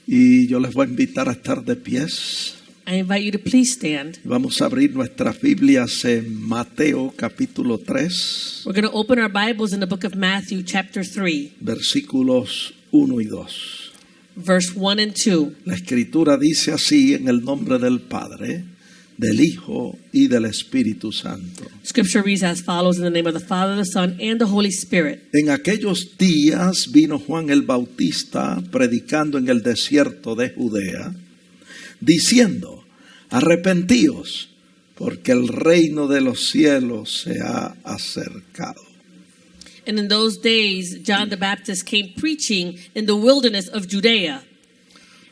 Y yo les voy a invitar a estar de pies. I invite you to please stand. Vamos a abrir nuestras Biblias en Mateo capítulo 3, We're going to open our Bibles in the book of Matthew, chapter 3, versículos 1 y 2. verse 1 and 2. La Escritura dice así: en el nombre del Padre, del Hijo y del Espíritu Santo. Scripture reads as follows: in the name of the Father, the Son, and the Holy Spirit. En aquellos días vino Juan el Bautista predicando en el desierto de Judea, diciendo: arrepentíos, porque el reino de los cielos se ha acercado. And in those days, John the Baptist came preaching in the wilderness of Judea.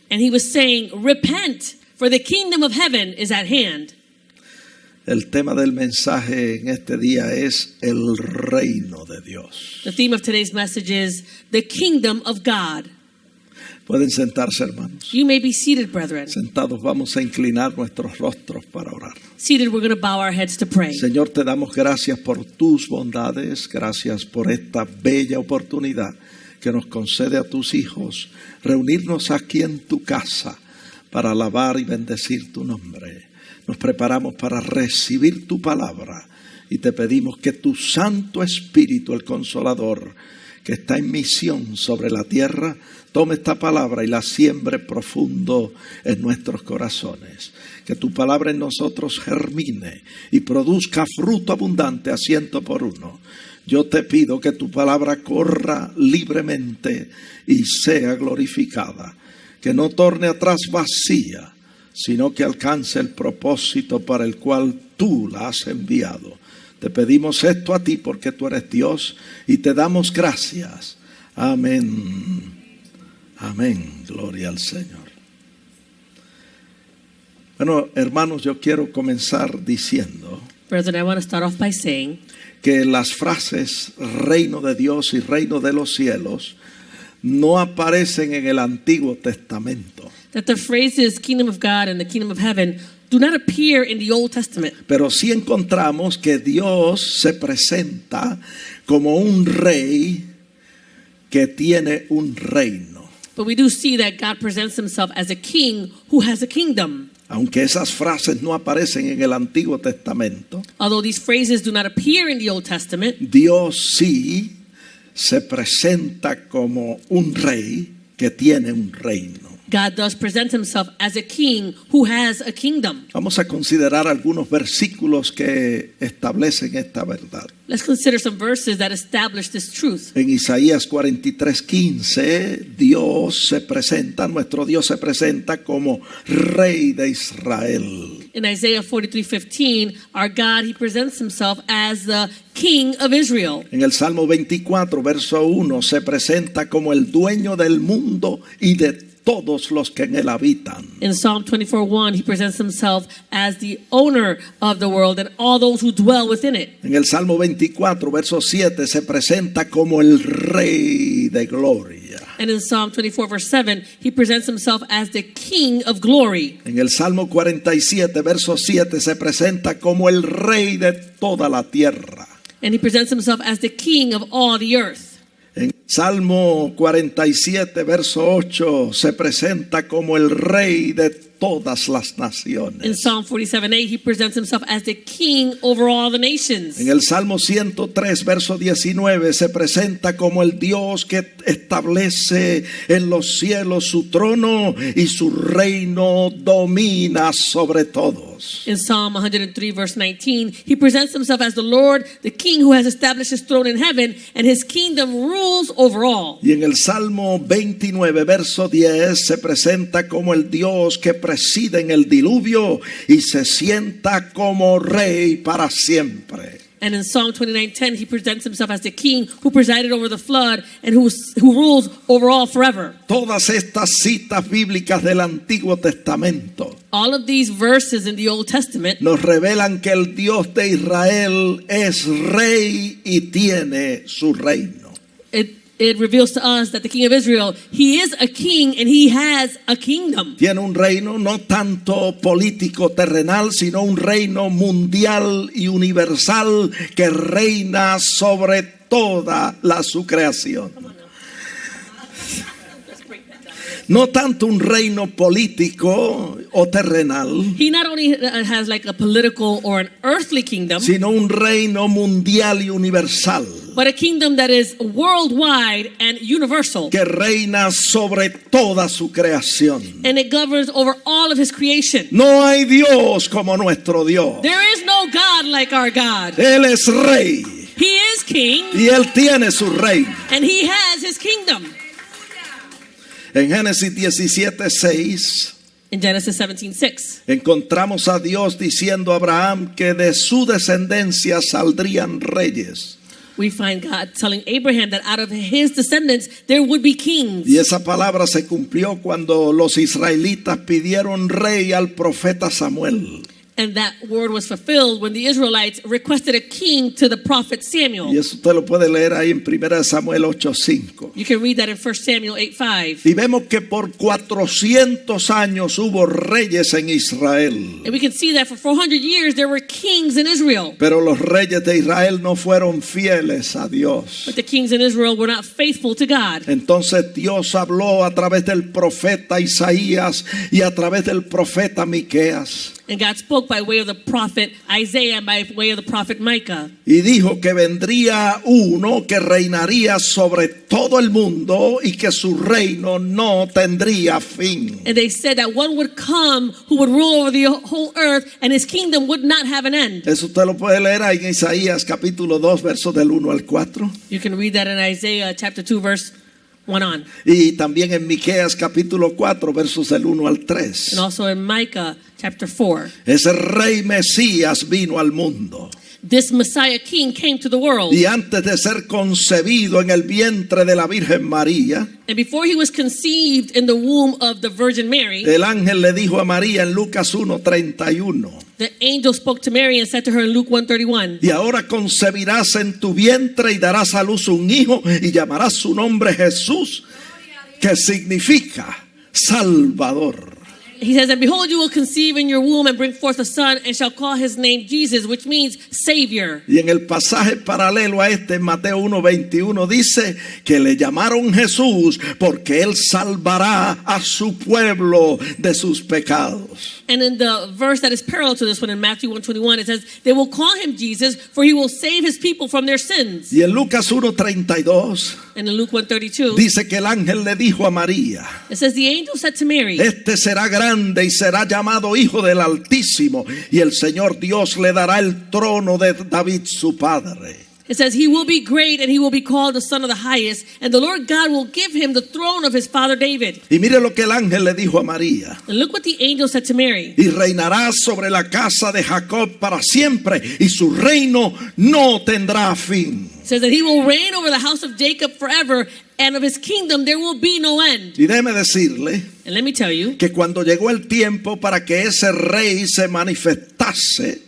And he was saying, repent, for the kingdom of heaven is at hand. El tema del mensaje en este día es el reino de Dios. The theme of today's message is the kingdom of God. Pueden sentarse, hermanos. You may be seated, brethren. Sentados vamos a inclinar nuestros rostros para orar. Seated, we're going to bow our heads to pray. Señor, te damos gracias por tus bondades, gracias por esta bella oportunidad que nos concede a tus hijos reunirnos aquí en tu casa para alabar y bendecir tu nombre. Nos preparamos para recibir tu palabra y te pedimos que tu Santo Espíritu, el Consolador, que está en misión sobre la tierra, tome esta palabra y la siembre profundo en nuestros corazones. Que tu palabra en nosotros germine y produzca fruto abundante a 100 por 1. Yo te pido que tu palabra corra libremente y sea glorificada. Que no torne atrás vacía, sino que alcance el propósito para el cual tú la has enviado. Te pedimos esto a ti porque tú eres Dios y te damos gracias. Amén. Amén. Gloria al Señor. Bueno, hermanos, yo quiero comenzar diciendo Brethren, I want to start off by saying que las frases reino de Dios y reino de los cielos no aparecen en el Antiguo Testamento. that the phrases kingdom of God and the kingdom of heaven do not appear in the Old Testament. Pero sí encontramos que Dios se presenta como un rey que tiene un reino. But we do see that God presents himself as a king who has a kingdom. Aunque esas frases no aparecen en el Antiguo Testamento, Although these phrases do not appear in the Old Testament, Dios sí se presenta como un rey que tiene un reino. God does present himself as a king who has a kingdom. Vamos a considerar algunos versículos que establecen esta verdad. Let's consider some verses that establish this truth. En Isaías 43:15, nuestro Dios se presenta como Rey de Israel. In Isaiah 43:15, our God, he presents himself as the King of Israel. En el Salmo 24, verso 1, se presenta como el dueño del mundo y de todos los que en él habitan. In Psalm 24:1, he presents himself as the owner of the world and all those who dwell within it. En el Salmo 24, verso 7, se presenta como el Rey de gloria. And in Psalm 24, verse 7, he presents himself as the King of glory. En el Salmo 47, verso 7, se presenta como el Rey de toda la tierra. And he presents himself as the King of all the earth. En Salmo 47, verso 8, se presenta como el Rey de todas las In naciones. Psalm 47:8, he presents himself as the King over all the nations. En el Salmo 103, verso 19, se presenta como el Dios que establece en los cielos su trono y su reino domina sobre todos. In Psalm 103, verse 19, he presents himself as the Lord, the King who has established his throne in heaven, and his kingdom rules over all. Y en el Salmo 29, verso 10, se presenta como el Dios que preside en el diluvio y se sienta como rey para siempre. And in Psalm 29:10, he presents himself as the King who presided over the flood and who rules over all forever. Todas estas citas bíblicas del Antiguo Testamento All of these verses in the Old Testament nos revelan que el Dios de Israel es rey y tiene su reino. it reveals to us that the King of Israel, he is a king and he has a kingdom. Tiene un reino no tanto político terrenal, sino un reino mundial y universal que reina sobre toda su creación. No tanto un reino político o terrenal, He not only has like a political or an earthly kingdom, sino un reino mundial y universal but a kingdom that is worldwide and universal. que reina sobre toda su creación. And it governs over all of his creation. No hay Dios como nuestro Dios. There is no God like our God. Él es rey He is king y él tiene su reino. and he has his kingdom. En Génesis 17:6 In Genesis 17:6, encontramos a Dios diciendo a Abraham que de su descendencia saldrían reyes. we find God telling Abraham that out of his descendants there would be kings. Y esa palabra se cumplió cuando los israelitas pidieron rey al profeta Samuel. And that word was fulfilled when the Israelites requested a king to the prophet Samuel. Y eso usted lo puede leer ahí en 1 Samuel 8:5. You can read that in 1 Samuel 8:5. Y vemos que por 400 años hubo reyes en Israel. And we can see that for 400 years there were kings in Israel. Pero los reyes de Israel no fueron fieles a Dios. But the kings in Israel were not faithful to God. Entonces Dios habló a través del profeta Isaías y a través del profeta Miqueas. And God spoke by way of the prophet Isaiah and by way of the prophet Micah. Y dijo que vendría uno que reinaría sobre todo el mundo y que su reino no tendría fin. And they said that one would come who would rule over the whole earth and his kingdom would not have an end. Eso usted lo puede leer ahí en Isaías capítulo 2 versos del 1 al 4. You can read that in Isaiah chapter 2 verse 1 on. Y también en Miqueas capítulo 4 versos del 1 al 3. And also in Micah chapter 4. Ese rey Mesías vino al mundo. This Messiah king came to the world. Y antes de ser concebido en el vientre de la Virgen María, And before he was conceived in the womb of the Virgin Mary, el ángel le dijo a María en Lucas 1:31, the angel spoke to Mary and said to her in Luke 1:31, y ahora concebirás en tu vientre y darás a luz un hijo y llamarás su nombre Jesús, que significa Salvador. he says, and behold, you will conceive in your womb and bring forth a son and shall call his name Jesus, which means Savior. Y en el pasaje paralelo a este, en Mateo 1:21, dice que le llamaron Jesús porque él salvará a su pueblo de sus pecados. And in the verse that is parallel to this one in Matthew 1:21, it says, they will call him Jesus, for he will save his people from their sins. Y en Lucas 1:32 And in Luke 1:32, dice que el ángel le dijo a María, it says, the angel said to Mary, este será grande y será llamado Hijo del Altísimo, y el Señor Dios le dará el trono de David su padre. it says, he will be great and he will be called the Son of the Highest, and the Lord God will give him the throne of his father David. Y mire lo que el ángel le dijo a María, And look what the angel said to Mary. y reinará sobre la casa de Jacob para siempre, y su reino no tendrá fin. It says that he will reign over the house of Jacob forever, and of his kingdom there will be no end. Y déjeme decirle And let me tell you, que cuando llegó el tiempo para que ese rey se manifestase,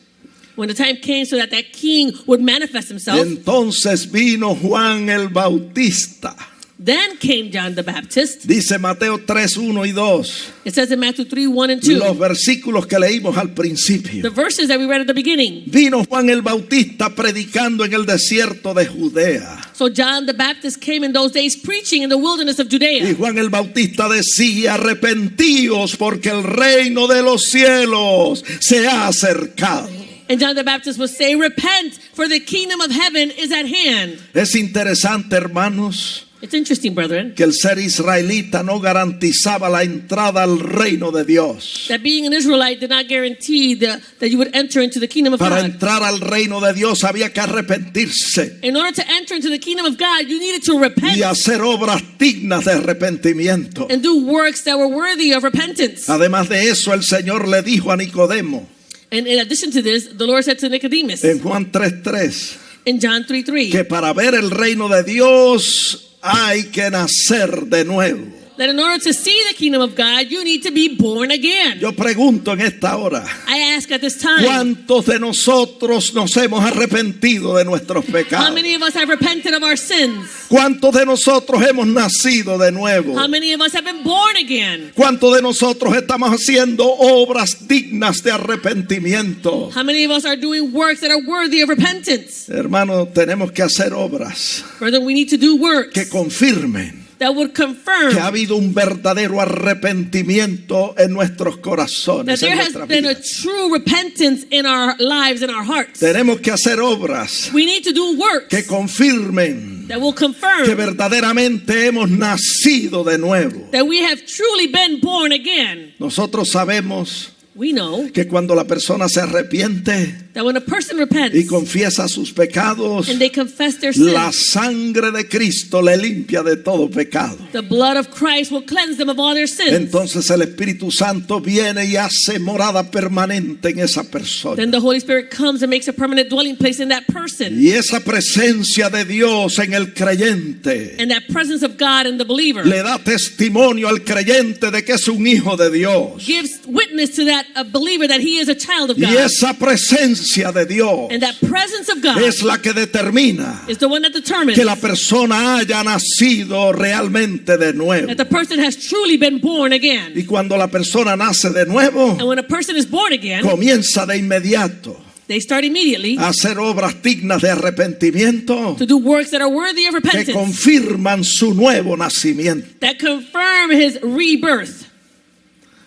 when the time came so that that king would manifest himself, entonces vino Juan el Bautista. then came John the Baptist. Dice Mateo 3:1 y 2, It says in Matthew 3:1 and 2, los versículos que leímos al principio. the verses that we read at the beginning. Vino Juan el Bautista predicando en el desierto de Judea. So John the Baptist came in those days preaching in the wilderness of Y Judea. Juan el Bautista decía, arrepentíos porque el reino de los cielos se ha acercado. And John the Baptist would say, repent, for the kingdom of heaven is at hand. Es interesante, hermanos, It's interesting, brethren, que el ser israelita no garantizaba la entrada al reino de Dios. that being an Israelite did not guarantee that you would enter into the kingdom of Para God. entrar al reino de Dios había que arrepentirse In order to enter into the kingdom of God, you needed to repent y hacer obras dignas de arrepentimiento. and do works that were worthy of repentance. Además de eso, el Señor le dijo a Nicodemo And in addition to this, the Lord said to Nicodemus en Juan 3:3 in John 3:3 que para ver el reino de Dios hay que nacer de nuevo. that in order to see the kingdom of God, you need to be born again. Yo pregunto en esta hora, I ask at this time, ¿cuántos de nosotros nos hemos arrepentido de nuestros how pecados? many of us have repented of our sins? ¿Cuántos de nosotros hemos nacido de nuevo? How many of us have been born again? ¿Cuántos de nosotros estamos haciendo obras dignas de arrepentimiento? How many of us are doing works that are worthy of repentance? Hermano, tenemos que hacer obras Brethren, we need to do works que confirmen that would confirm que ha habido un verdadero arrepentimiento en nuestros that corazones, there en has nuestras been a vidas. true repentance in our lives and our hearts. Tenemos que hacer obras We need to do works que confirmen that will que confirm verdaderamente hemos nacido de nuevo. that we have truly been born again. Nosotros sabemos We know que cuando la persona se arrepiente that when a person y repents confiesa sus pecados, and they confess their la sins, sangre de Cristo le limpia de todo pecado. the blood of Christ will cleanse them of all their sins. Entonces el Espíritu Santo viene y hace morada permanente en esa persona. Then the Holy Spirit comes and makes a permanent dwelling place in that person. Y esa presencia de Dios en el creyente And that presence of God in the believer le da testimonio al creyente de que es un hijo de Dios. gives witness to that believer that he is a child of Y God. esa presencia de Dios And that presence of God es la que determina is the one that determines que la persona haya nacido realmente de nuevo. that the person has truly been born again. Y cuando la persona nace de nuevo, And when a person is born again, comienza de inmediato they start immediately a hacer obras dignas de arrepentimiento to do works that are worthy of que repentance, confirman su nuevo nacimiento. that confirm his rebirth.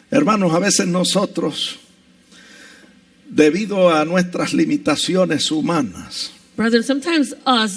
Hermanos, a veces nosotros, debido a nuestras limitaciones humanas, Brethren, sometimes us,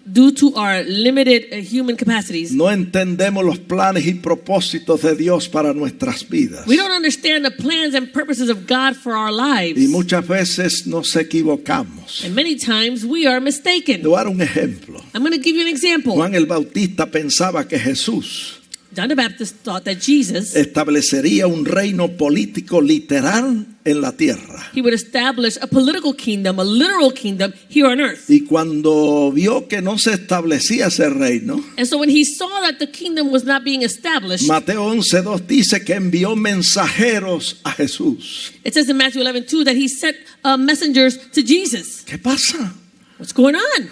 due to our limited human capacities, no entendemos los planes y propósitos de Dios para nuestras vidas. we don't understand the plans and purposes of God for our lives. Y muchas veces nos equivocamos. And many times we are mistaken. Le voy a dar un ejemplo. I'm going to give you an example. Juan el Bautista pensaba que Jesús John the Baptist thought that Jesus, establecería un reino político literal en la tierra. he would establish a political kingdom, a literal kingdom here on earth. Y cuando vio que no se establecía ese reino, And so when he saw that the kingdom was not being established, Mateo 11:2 dice que envió mensajeros a Jesús. it says in Matthew 11:2 that he sent messengers to Jesus. ¿Qué pasa? What's going on?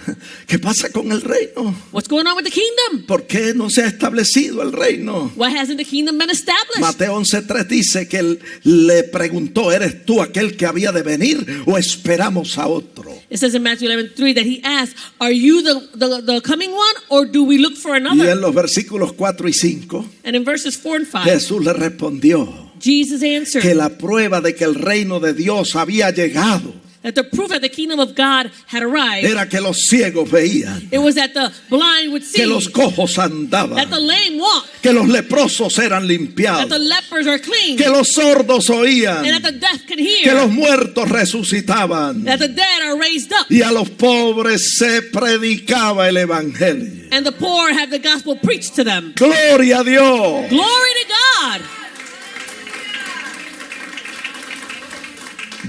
¿Qué pasa con el reino? What's going on with the kingdom? ¿Por qué no se ha establecido el reino? Why hasn't the kingdom been established? Mateo 11:3 dice que él le preguntó, ¿eres tú aquel que había de venir o esperamos a otro? It says in Matthew 11:3 that he asked, are you the coming one, or do we look for Y another? en los versículos 4 y 5, And in verses 4 and 5, Jesús le respondió Jesus answered que la prueba de que el reino de Dios había llegado that the proof that the kingdom of God had arrived, era que los ciegos veían, it was that the blind would see, que los cojos that the andaban, lame walk, que los leprosos eran that the limpiados, lepers are clean, que los sordos oían, and that the deaf can que los hear, muertos resucitaban that the dead are raised up, y a los pobres se predicaba el evangelio. and the poor have the gospel preached to them. Gloria a Dios. Glory to God.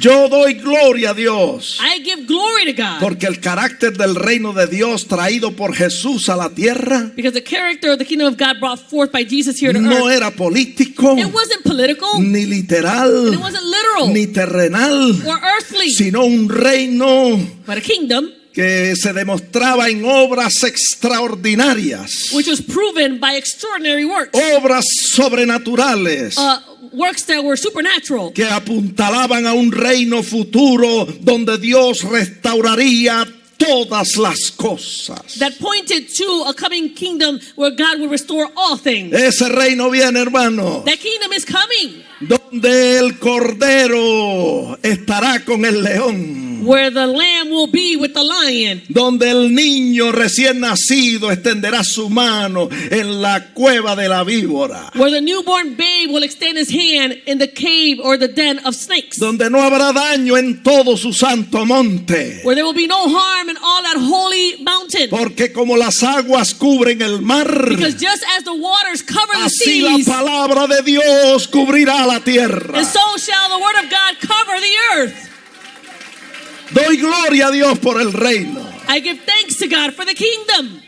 Yo doy gloria a Dios I give glory to God. porque el carácter del reino de Dios traído por Jesús a la tierra Because the character of the kingdom of God brought forth by Jesus here to no earth, era político, it wasn't political, ni literal, and it wasn't literal ni terrenal, or earthly, sino un reino but a kingdom que se demostraba en obras extraordinarias, which was proven by extraordinary works, obras sobrenaturales, works that were supernatural, que apuntalaban a un reino futuro donde Dios restauraría todas las cosas. that pointed to a coming kingdom where God would restore all things. Ese reino viene, hermano, That kingdom is coming, donde el cordero estará con el león, where the lamb will be with the lion, donde el niño recién nacido extenderá su mano en la cueva de la víbora, where the newborn babe will extend his hand in the cave or the den of snakes, donde no habrá daño en todo su santo monte, where there will be no harm in all that holy mountain. porque como las aguas cubren el mar, Because just as the waters cover the así la seas, palabra de Dios cubrirá la tierra. and so shall the word of God cover the earth. Doy gloria a Dios por el reino. I give thanks to God for the kingdom.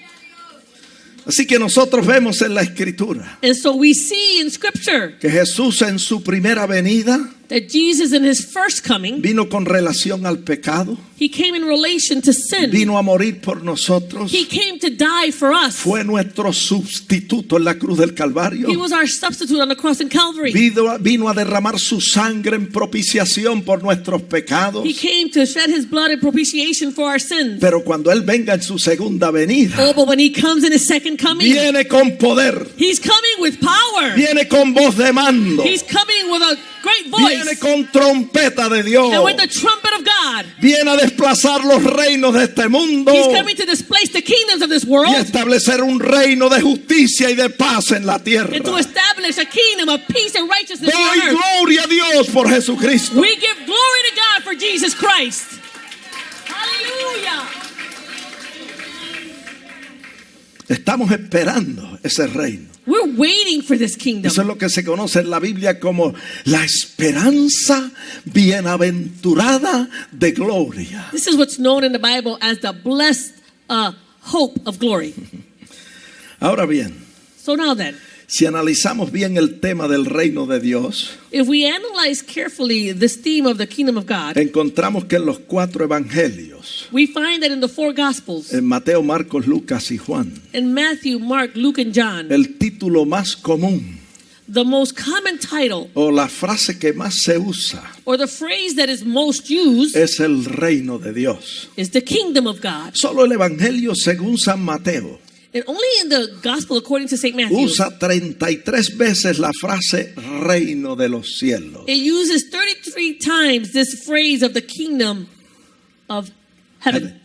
Así que nosotros vemos en la Escritura And so we see in Scripture que Jesús en su primera venida that Jesus in his first coming, vino con relación al pecado, he came in relation to sin. vino a morir por nosotros, He came to die for us. fue nuestro sustituto en la cruz del Calvario, He was our substitute on the cross in Calvary. vino a derramar su sangre en propiciación por nuestros pecados. He came to shed his blood in propitiation for our sins. Pero cuando Él venga en su segunda venida, Oh, but when he comes in his second coming, viene con poder, he's coming with power. viene con voz de mando, He's coming with a great viene voice con trompeta de Dios, and with the trumpet of God. viene a desplazar los reinos de este mundo He's coming to displace the kingdoms of this y world establecer un reino de justicia y de paz en la tierra. and to establish a kingdom of peace and righteousness Doy on earth. gloria a Dios por Jesucristo. We give glory to God for Jesus Christ. Hallelujah. Estamos esperando ese reino. We're waiting for this kingdom. Eso es lo que se conoce en la Biblia como la esperanza bienaventurada de gloria. This is what's known in the Bible as the blessed hope of glory. Ahora bien, So now then, si analizamos bien el tema del reino de Dios, if we analyze carefully this theme of the kingdom of God, encontramos que en los 4 evangelios, we find that in the 4 Gospels, en Mateo, Marcos, Lucas y Juan, in Matthew, Mark, Luke, and John, el título más común the most common title o la frase que más se usa or the phrase that is most used es el reino de Dios. is the kingdom of God. Solo el evangelio según San Mateo And only in the Gospel according to St. Matthew, usa 33 veces la frase reino de los cielos. it uses 33 times this phrase of the kingdom of heaven.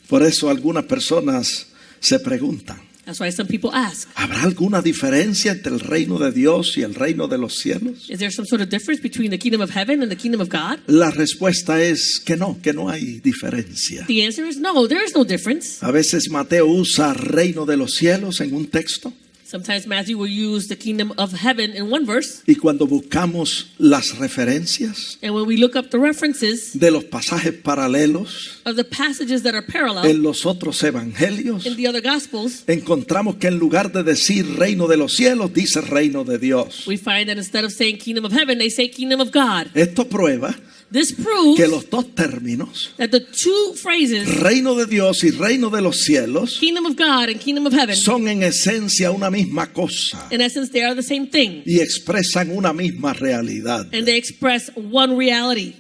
Por eso algunas personas se preguntan, That's why some people ask, ¿habrá alguna diferencia entre el reino de Dios y el reino de los cielos? is there some sort of difference between the kingdom of heaven and the kingdom of God? La respuesta es que no hay diferencia. The answer is no, there is no difference. A veces Mateo usa reino de los cielos en un texto Sometimes Matthew will use the kingdom of heaven in one verse, y cuando buscamos las referencias and when we look up the references de los pasajes paralelos of the passages that are parallel en los otros evangelios, in the other Gospels, encontramos que en lugar de decir reino de los cielos, dice reino de Dios. we find that instead of saying kingdom of heaven, they say kingdom of God. Esto prueba This proves que los dos términos, that the two phrases, reino de Dios y reino de los cielos, kingdom of God and kingdom of heaven, son en esencia una misma cosa in essence, they are the same thing. y expresan una misma realidad. And they express one reality.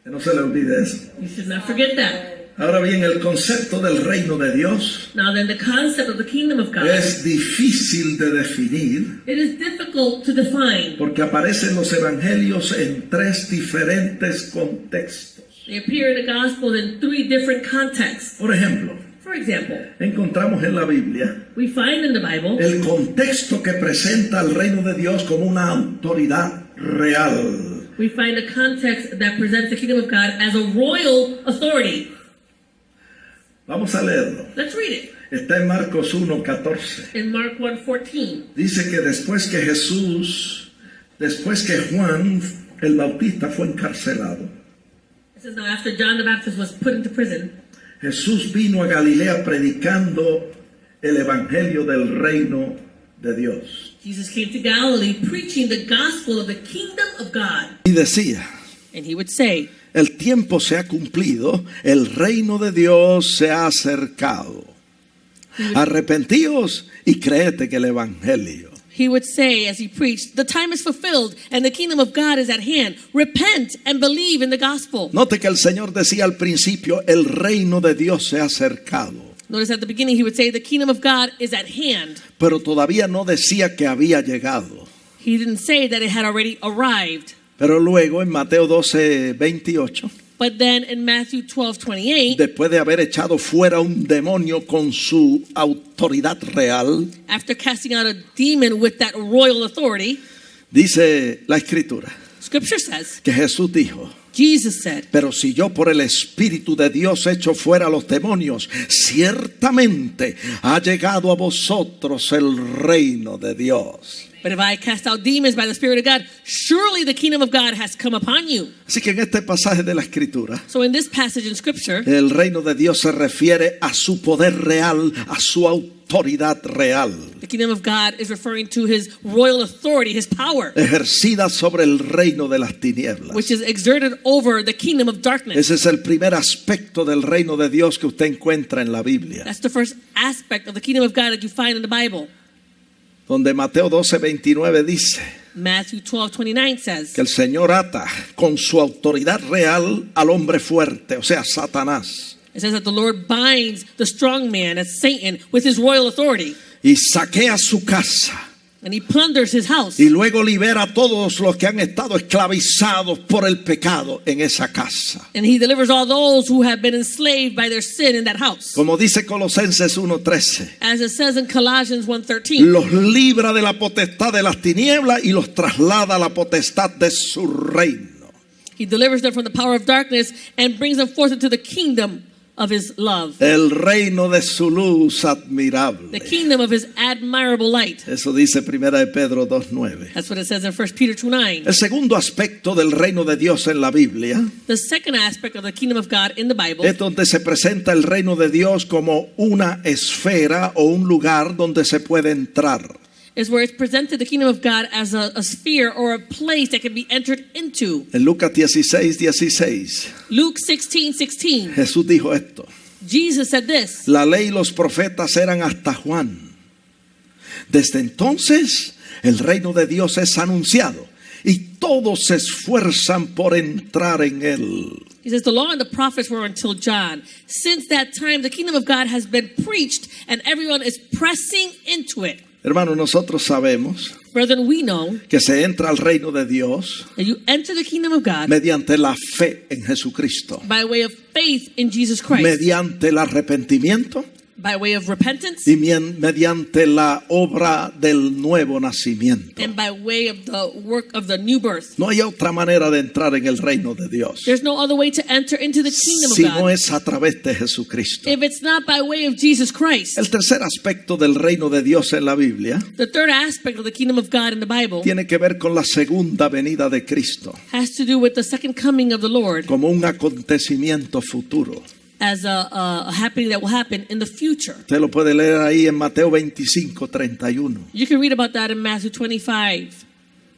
Que no se le olvide eso. You should not forget that. Ahora bien, el concepto del reino de Dios Now then, the concept of the kingdom of God, es difícil de definir it is difficult to define. porque aparecen los evangelios en 3 diferentes contextos. They appear in the gospel in 3 different contexts. Por ejemplo, For example, encontramos en la Biblia we find in the Bible el contexto que presenta al reino de Dios como una autoridad real. we find a context that presents the kingdom of God as a royal authority. Vamos a leerlo. Let's read it. Está en Marcos 1:14. In Mark 1:14. Dice que después que Juan el Bautista fue encarcelado, It says, now after John the Baptist was put into prison, Jesús vino a Galilea predicando el evangelio del reino de Dios. Jesus came to Galilee preaching the gospel of the kingdom of God. Y decía, And he would say, el tiempo se ha cumplido, el reino de Dios se ha acercado. Arrepentíos y créete que el evangelio. he would say as he preached, the time is fulfilled and the kingdom of God is at hand. Repent and believe in the gospel. Note que el Señor decía al principio, el reino de Dios se ha acercado. Notice at the beginning he would say, the kingdom of God is at hand. Pero todavía no decía que había llegado. He didn't say that it had already arrived. Pero luego en Mateo 12:28, But then in Matthew 12:28, después de haber echado fuera un demonio con su autoridad real, after casting out a demon with that royal authority, dice la Escritura Scripture says, que Jesús dijo, Jesus said, pero si yo por el Espíritu de Dios echo fuera a los demonios, ciertamente ha llegado a vosotros el reino de Dios. but if I cast out demons by the Spirit of God, surely the kingdom of God has come upon you. Así que en este pasaje de la Escritura, So in this passage in Scripture, el reino de Dios se refiere a su poder real, a su autoridad autoridad real, The kingdom of God is referring to his royal authority, his power, ejercida sobre el reino de las tinieblas. which is exerted over the kingdom of darkness. Ese es el primer aspecto del reino de Dios que usted encuentra en la Biblia, That's the first aspect of the kingdom of God that you find in the Bible. donde Mateo 12:29 dice Matthew 12:29 says que el Señor ata con su autoridad real al hombre fuerte, o sea, Satanás, it says that the Lord binds the strong man, that's Satan, with his royal authority, y saquea su casa. and he plunders his house. Y luego libera a todos los que han estado esclavizados por el pecado en esa casa. And he delivers all those who have been enslaved by their sin in that house. Como dice Colosenses 1:13, As it says in Colossians 1:13, los libra de la potestad de las tinieblas y los traslada a la potestad de su reino. he delivers them from the power of darkness and brings them forth into the kingdom of his love, El reino de su luz admirable. the kingdom of his admirable light. Eso dice Primera de Pedro 2:9. That's what it says in 1 Peter 2:9. El segundo aspecto del reino de Dios en la Biblia The second aspect of the kingdom of God in the Bible es donde se presenta el reino de Dios como una esfera o un lugar donde se puede entrar. is where it's presented the kingdom of God as a sphere or a place that can be entered into. En Lucas 16:16, Luke 16:16. Jesús dijo esto: Jesus said this. la ley y los profetas eran hasta Juan. Desde entonces el reino de Dios es anunciado y todos se esfuerzan por entrar en él. He says the law and the prophets were until John. Since that time the kingdom of God has been preached and everyone is pressing into it. Hermanos, nosotros sabemos Brethren, we know que se entra al reino de Dios that you enter the kingdom of God mediante la fe en Jesucristo, by way of faith in Jesus Christ, mediante el arrepentimiento by way of repentance, y mediante la obra del nuevo nacimiento. and by way of the work of the new birth. No hay otra manera de entrar en el reino de Dios There's no other way to enter into the kingdom si of no God es a través de Jesucristo. if it's not by way of Jesus Christ. El tercer aspecto del reino de Dios en la Biblia The third aspect of the kingdom of God in the Bible tiene que ver con la segunda venida de Cristo has to do with the second coming of the Lord como un acontecimiento futuro. as a happening that will happen in the future. Usted lo puede leer ahí en Mateo 25:31. You can read about that in Matthew 25.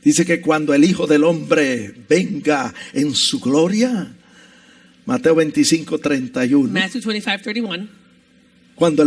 Dice que cuando el Hijo del Hombre venga en su gloria, Mateo 25:31. Matthew 25:31. Cuando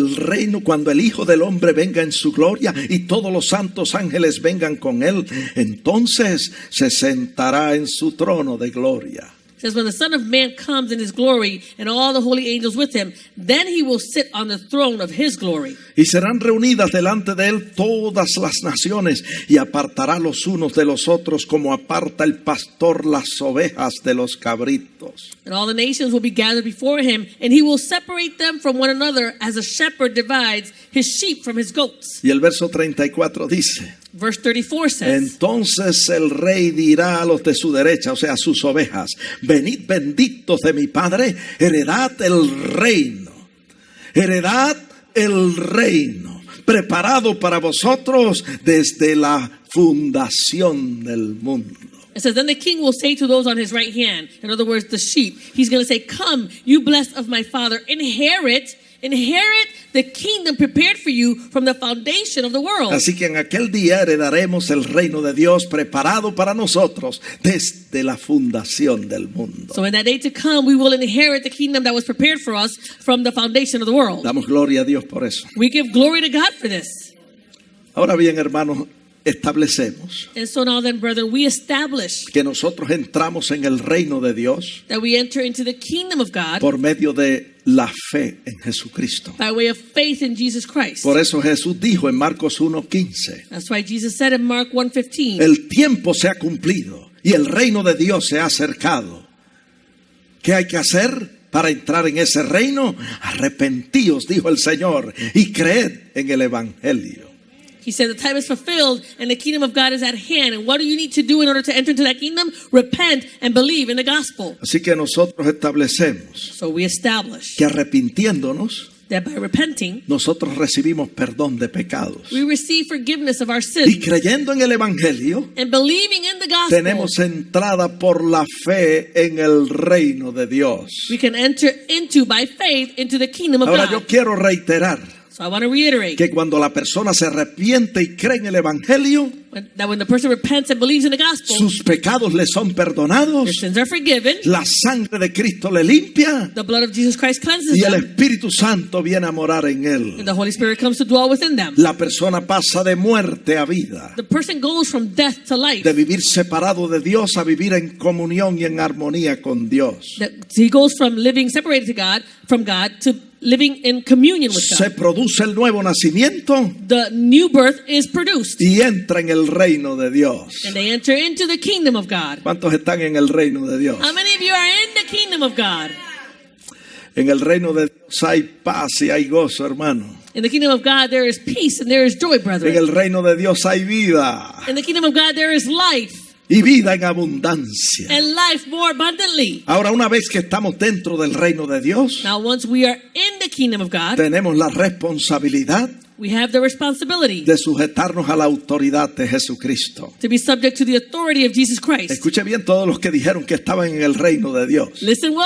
el Hijo del Hombre venga en su gloria y todos los santos ángeles vengan con él, entonces se sentará en su trono de gloria. It says when the Son of Man comes in his glory and all the holy angels with him, then he will sit on the throne of his glory. Y serán reunidas delante de él todas las naciones y apartará los unos de los otros como aparta el pastor las ovejas de los cabritos. And all the nations will be gathered before him, and he will separate them from one another as a shepherd divides his sheep from his goats. Y el verso 34 dice: Verse 34 says, entonces el rey dirá a los de su derecha, o sea, a sus ovejas: venid benditos de mi Padre, heredad el reino. Heredad el reino preparado para vosotros desde la fundación del mundo. it says, then the king will say to those on his right hand, in other words, the sheep, he's going to say, come, you blessed of my Father, inherit the kingdom prepared for you from the foundation of the world. Así que en aquel día heredaremos el reino de Dios preparado para nosotros desde la fundación del mundo. So in that day to come, we will inherit the kingdom that was prepared for us from the foundation of the world. Damos gloria a Dios por eso. We give glory to God for this. Ahora bien, hermanos, establecemos And so now then, brethren, we establish que nosotros entramos en el reino de Dios that we enter into the kingdom of God por medio de la fe en Jesucristo. by way of faith in Jesus Christ. Por eso Jesús dijo en Marcos 1:15: That's why Jesus said in Mark 1:15, el tiempo se ha cumplido y el reino de Dios se ha acercado. ¿Qué hay que hacer para entrar en ese reino? Arrepentíos, dijo el Señor, y creed en el Evangelio. he said the time is fulfilled and the kingdom of God is at hand. And what do you need to do in order to enter into that kingdom? Repent and believe in the gospel. Así que nosotros establecemos So we establish que arrepintiéndonos, that by repenting, nosotros recibimos perdón de pecados. we receive forgiveness of our Y sins. creyendo en el Evangelio, And believing in the gospel, tenemos entrada por la fe en el reino de Dios. we can enter into, by faith, into the kingdom of Ahora God. yo quiero reiterar So I want to reiterate que cuando la persona se arrepiente y cree en el Evangelio, that when the person repents and believes in the gospel, sus pecados le son perdonados, their sins are forgiven, la sangre de Cristo le limpia the blood of Jesus Christ cleanses y el them, Espíritu Santo viene a morar en él. and the Holy Spirit comes to dwell within them. La persona pasa de muerte a vida, The person goes from death to life. de vivir separado de Dios a vivir en comunión y en armonía con Dios. He goes from living separated from God to living in communion with Se God. produce el nuevo nacimiento The new birth is produced, y entra en el reino de Dios. and they enter into the kingdom of God. ¿Cuántos están en el reino de Dios? How many of you are in the kingdom of God? En el reino de Dios hay paz y hay gozo, hermano. In the kingdom of God there is peace and there is joy, En brethren. el reino de Dios hay vida In the kingdom of God there is life, y vida en abundancia. and life more abundantly. Ahora, una vez que estamos dentro del reino de Dios, Now once we are in the kingdom of God, tenemos la responsabilidad we have the responsibility de sujetarnos a la autoridad de Jesucristo. to be subject to the authority of Jesus Christ. Escuche bien todos los que dijeron que estaban en el reino de Dios. Listen well,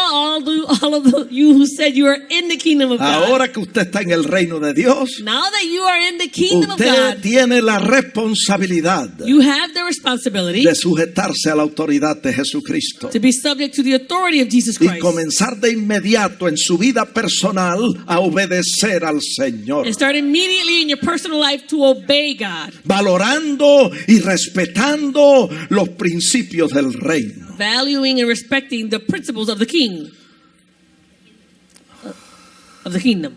all of you who said you are in the kingdom of God. Ahora que usted está en el reino de Dios, Now that you are in the kingdom of usted God, tiene la responsabilidad you have the responsibility de sujetarse a la autoridad de Jesucristo to be subject to the authority of Jesus y Christ. comenzar de inmediato en su vida personal a obedecer al Señor, And start immediately in your personal life to obey God, valorando y respetando los principios del reino. valuing and respecting the principles of the king, of the kingdom.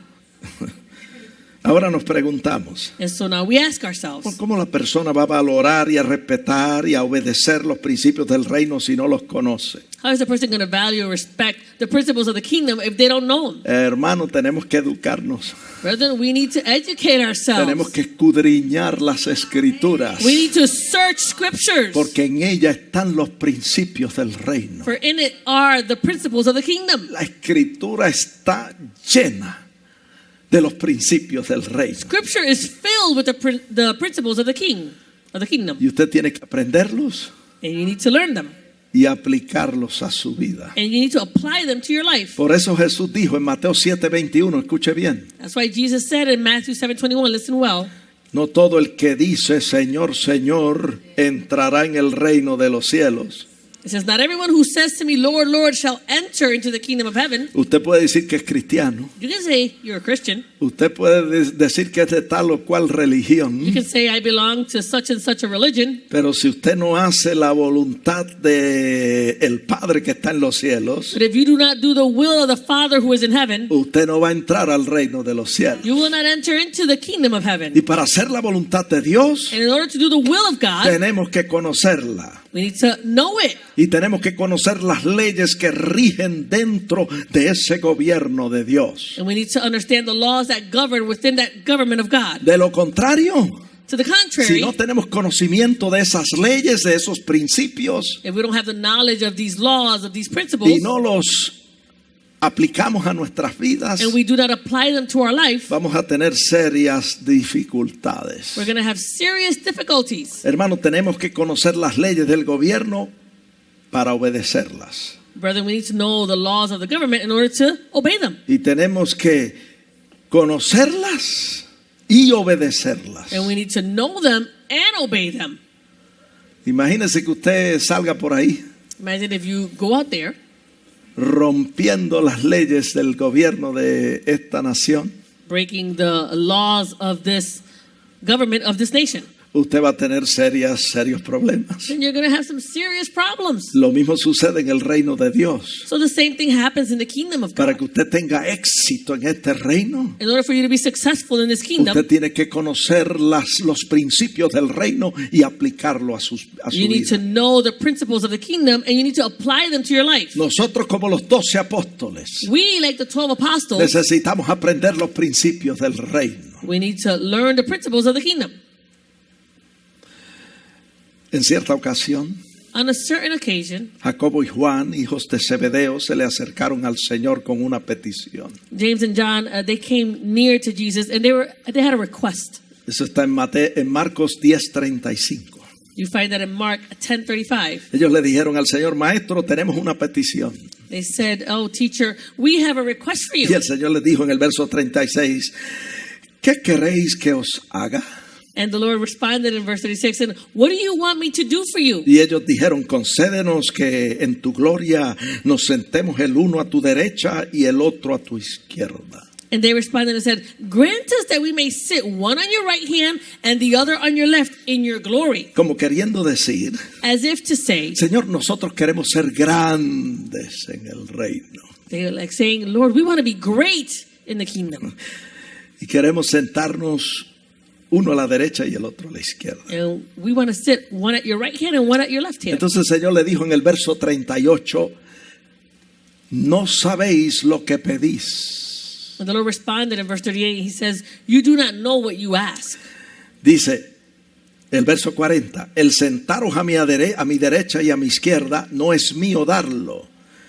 Ahora nos preguntamos, And so now we ask ourselves, ¿cómo la persona va a valorar y a respetar y a obedecer los principios del reino si no los conoce? how is a person going to value and respect the principles of the kingdom if they don't know them? Hermano, tenemos que educarnos, Brethren, we need to educate ourselves. tenemos que escudriñar las escrituras, We need to search scriptures, porque en ella están los principios del reino. for in it are the principles of the kingdom. La escritura está llena de los principios del reino. Scripture is filled with the principles of the king, of the kingdom, Y usted tiene que aprenderlos and you need to learn them, y aplicarlos a su vida. and you need to apply them to your life. Por eso Jesús dijo en Mateo 7:21, escuche bien, That's why Jesus said in Matthew 7:21, listen well, no todo el que dice Señor, Señor, entrará en el reino de los cielos. it says, not everyone who says to me, Lord, Lord, shall enter into the kingdom of heaven. Usted puede decir que es cristiano, You can say you're a Christian. usted puede decir que es de tal o cual religión, You can say I belong to such and such a religion. pero si usted no hace la voluntad de el Padre que está en los cielos, But if you do not do the will of the Father who is in heaven, usted no va a entrar al reino de los cielos. you will not enter into the kingdom of heaven. Y para hacer la voluntad de Dios, And in order to do the will of God, tenemos que conocerla. we need to know it. Y tenemos que conocer las leyes que rigen dentro de ese gobierno de Dios. And we need to understand the laws that govern within that government of God. De lo contrario, To the si contrary, no tenemos conocimiento de esas leyes, de esos principios, if we don't have the knowledge of these laws, of these principles, y no los aplicamos a nuestras vidas, and we do not apply them to our life, vamos a tener serias dificultades. we're going to have serious difficulties. Hermanos, tenemos que conocer las leyes del gobierno para obedecerlas. Brethren, we need to know the laws of the government in order to obey them. Y tenemos que conocerlas y obedecerlas. And we need to know them and obey them. Imagínese que usted salga por ahí Imagine if you go out there rompiendo las leyes del gobierno de esta nación. breaking the laws of this government of this nation. Usted va a tener serios problemas. Then you're going to have some serious problems. Lo mismo sucede en el reino de Dios. So the same thing happens in the kingdom of Para God. que usted tenga éxito en este reino, In order for you to be successful in this kingdom, usted tiene que conocer los principios del reino y aplicarlo a su you need to vida. know the principles of the kingdom and you need to apply them to your life. Nosotros, como los 12 apóstoles, We, like the 12 apostles, necesitamos aprender los principios del reino. we need to learn the principles of the kingdom. En cierta ocasión, On a certain occasion, Jacobo y Juan, hijos de Zebedeo, se le acercaron al Señor con una petición. James and John, they came near to Jesus and they had a request. Eso está en Marcos 10:35. You find that in Mark 10:35. Ellos le dijeron al Señor, Maestro, tenemos una petición. They said, "Oh, teacher, we have a request for Y you." el Señor les dijo en el verso 36, ¿qué queréis que os haga? And the Lord responded in verse 36, and what do you want me to do for you? Y ellos dijeron, concédenos que en tu gloria nos sentemos el uno a tu derecha y el otro a tu izquierda. And they responded and said, grant us that we may sit one on your right hand and the other on your left in your glory. Como queriendo decir, As if to say, Señor, nosotros queremos ser grandes en el reino. they were like saying, Lord, we want to be great in the kingdom. Y queremos sentarnos uno a la derecha y el otro a la izquierda. And we want to sit one at your right hand and one at your left hand. Entonces el Señor le dijo en el verso 38, no sabéis lo que pedís. And the Lord responded in verse 38, he says, you do not know what you ask. Dice el verso 40, el sentaros a mi derecha y a mi izquierda no es mío darlo,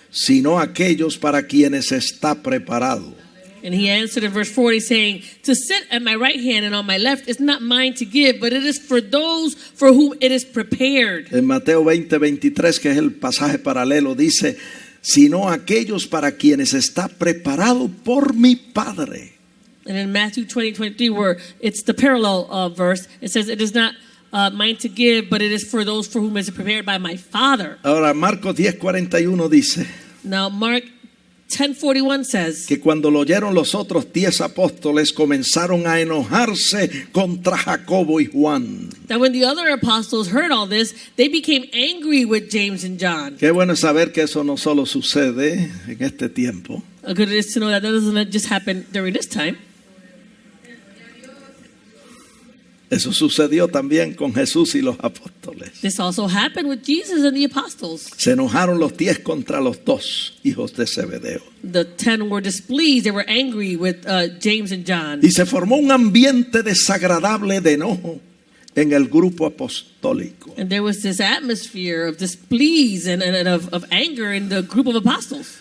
sino aquellos para quienes está preparado. And he answered in verse 40 saying, to sit at my right hand and on my left is not mine to give, but it is for those for whom it is prepared. En Mateo 20:23, que es el pasaje paralelo, dice, sino aquellos para quienes está preparado por mi Padre. And in Matthew 20:23, where it's the parallel verse, it says, it is not mine to give, but it is for those for whom it is prepared by my Father. Ahora Marcos 10:41 dice Now Mark 10:41 says que cuando lo oyeron los otros 10 apóstoles comenzaron a enojarse contra Jacobo y Juan. that when the other apostles heard all this, they became angry with James and John. Qué bueno saber que eso no solo sucede en este tiempo. Good it is to know that doesn't just happen during this time. Eso sucedió también con Jesús y los apóstoles. This also happened with Jesus and the apostles. Se enojaron los 10 contra los 2 hijos de Zebedeo. The 10 were displeased. They were angry with James and John. Y se formó un ambiente desagradable de enojo en el grupo apostólico. And there was this atmosphere of displease and of anger in the group of apostles.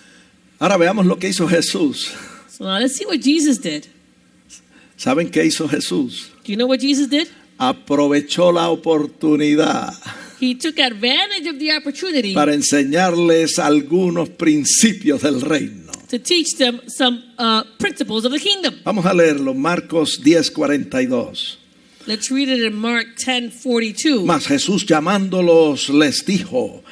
Ahora veamos lo que hizo Jesús. So now let's see what Jesus did. ¿Saben qué hizo Jesús? Do you know what Jesus did? Aprovechó la oportunidad He took advantage of the opportunity para enseñarles algunos principios del reino. to teach them some principles of the kingdom. Vamos a leerlo, Marcos 10:42. Let's read it in Mark 10:42. Mas Jesús llamándolos les dijo,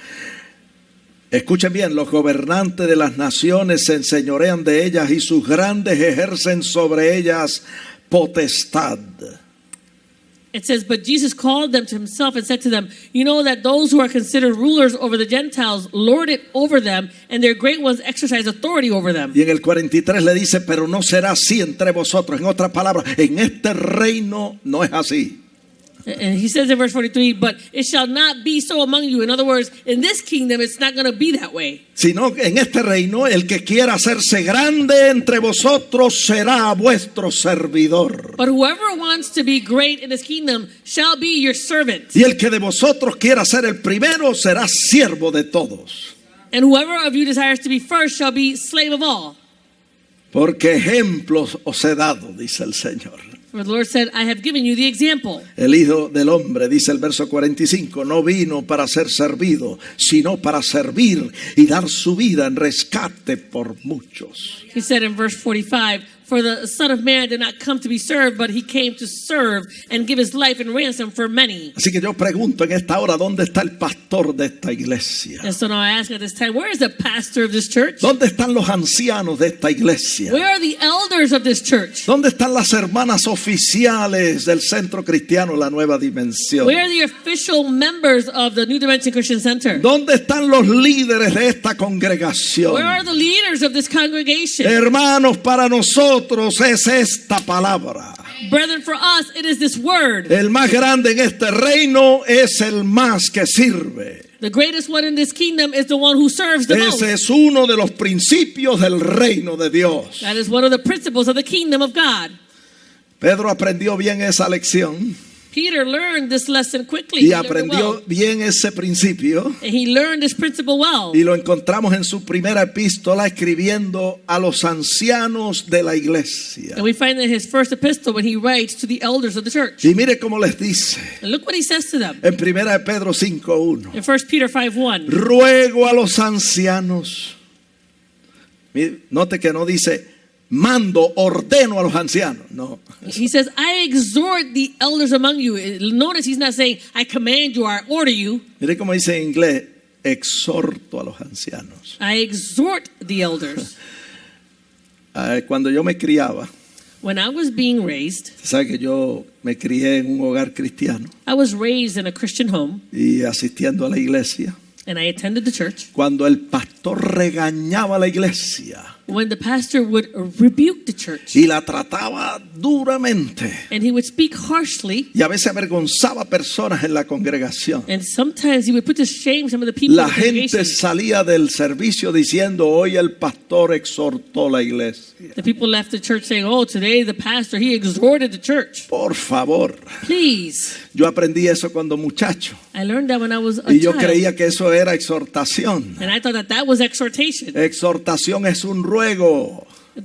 escuchen bien, los gobernantes de las naciones se enseñorean de ellas y sus grandes ejercen sobre ellas potestad. It says, but Jesus called them to himself and said to them, you know that those who are considered rulers over the Gentiles lord it over them, and their great ones exercise authority over them. Y en el 43 le dice, pero no será así entre vosotros. En otras palabras, en este reino no es así. And he says in verse 43, but it shall not be so among you. In other words, in this kingdom, it's not going to be that way. Sino en este reino, el que quiera hacerse grande entre vosotros será vuestro servidor. But whoever wants to be great in this kingdom shall be your servant. Y el que de vosotros quiera ser el primero será siervo de todos. And whoever of you desires to be first shall be slave of all. Porque ejemplos os he dado, dice el Señor. For the Lord said, I have given you the example. El Hijo del Hombre, dice el verso 45, no vino para ser servido, sino para servir y dar su vida en rescate por muchos. He said in verse 45, for the Son of Man did not come to be served, but he came to serve and give his life in ransom for many. Así que yo pregunto en esta hora, ¿dónde está el pastor de esta iglesia? And so now I ask at this time, where is the pastor of this church? ¿Dónde están los ancianos de esta iglesia? Where are the elders of this church? ¿Dónde están las hermanas oficiales del Centro Cristiano La Nueva Dimensión? Where are the official members of the New Dimension Christian Center? ¿Dónde están los líderes de esta congregación? Where are the leaders of this congregation? Hermanos, para nosotros es esta palabra. Brethren, for us, it is this word. El más grande en este reino es el más que sirve. The greatest one in this kingdom is the one who serves the most. Ese es uno de los principios del reino de Dios. That is one of the principles of the kingdom of God. Pedro aprendió bien esa lección Peter learned this lesson quickly. y He learned it aprendió well. bien ese principio. And he learned this principle well. Y lo encontramos en su primera epístola escribiendo a los ancianos de la iglesia. And we find that his first epistle when he writes to the elders of the church. Y mire cómo les dice And look what he says to them en primera de Pedro 5:1. in 1 Peter 5:1. Ruego a los ancianos. Mire, note que no dice mando, ordeno a los ancianos. No. He says, I exhort the elders among you. Notice he's not saying, I command you or I order you. Mire cómo dice en inglés, exhorto a los ancianos. I exhort the elders. Cuando yo me criaba, When I was being raised, sabe que yo me crié en un hogar cristiano I was raised in a Christian home y asistiendo a la iglesia. and I attended the church. Cuando el pastor regañaba a la iglesia When the pastor would rebuke the church y la trataba duramente and he would speak harshly, y a veces avergonzaba a personas en la congregación, and sometimes he would put to shame some of the people la in the gente congregation. salía del servicio diciendo, hoy el pastor exhortó la iglesia. The people left the church saying, oh, today the pastor, he exhorted the church. Por favor, Please. yo aprendí eso cuando muchacho I learned that when I was a y yo child. creía que eso era exhortación. And I thought that that was exhortation. Exhortación es un ruego.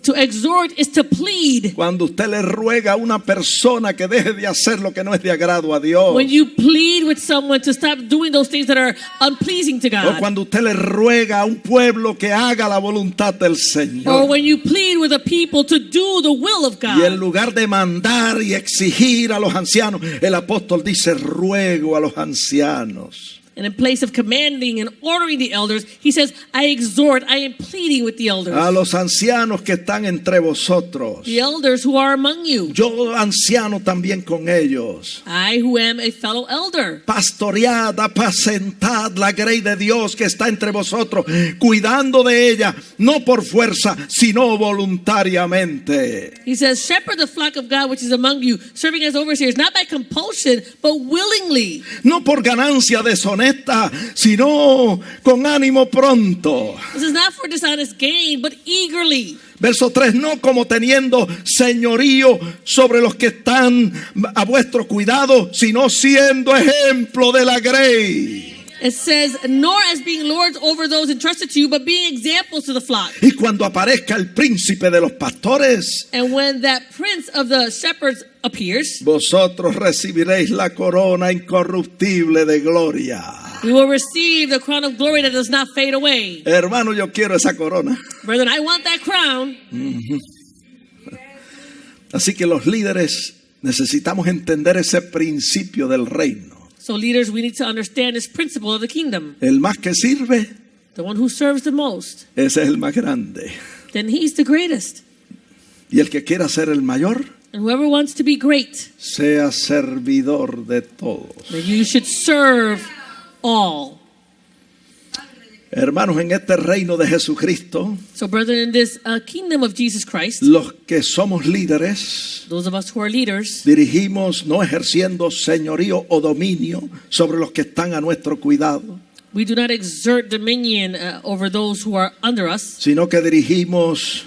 To exhort is to plead. Cuando usted le ruega a una persona que deje de hacer lo que no es de agrado a Dios. When you plead with someone to stop doing those things that are unpleasing to O God. cuando usted le ruega a un pueblo que haga la voluntad del Or Señor. when you plead with a people to do the will of Y en God. lugar de mandar y exigir a los ancianos, el apóstol dice, ruego a los ancianos. And in place of commanding and ordering the elders, he says, I exhort, I am pleading with the elders. A los ancianos que están entre vosotros. The elders who are among you. Yo anciano también con ellos. I who am a fellow elder. Pastoread, apacentad la grey de Dios que está entre vosotros, cuidando de ella, no por fuerza, sino voluntariamente. He says, shepherd the flock of God which is among you, serving as overseers, not by compulsion, but willingly. No por ganancia deshonesta, sino con ánimo pronto. This is not for dishonest gain, but eagerly. Verso 3, no como teniendo señorío sobre los que están a vuestro cuidado, sino siendo ejemplo de la grey. It says, nor as being lords over those entrusted to you, but being examples to the flock. Y cuando aparezca el príncipe de los pastores, And when that prince of the shepherds appears, vosotros recibiréis la corona incorruptible de gloria. you will receive the crown of glory that does not fade away. Hermano, yo quiero esa corona. Brethren, I want that crown. Así que los líderes necesitamos entender ese principio del reino. So leaders, we need to understand this principle of the kingdom. El más que sirve, The one who serves the most, ese es el más grande. then he's the greatest. Y el que quiera ser el mayor, And whoever wants to be great, sea servidor de todos. then you should serve all. Hermanos, en este reino de Jesucristo, So brethren, in this kingdom of Jesus Christ, los que somos líderes, those of us who are leaders, dirigimos no ejerciendo señorío o dominio sobre los que están a nuestro cuidado, we do not exert dominion over those who are under us, sino que dirigimos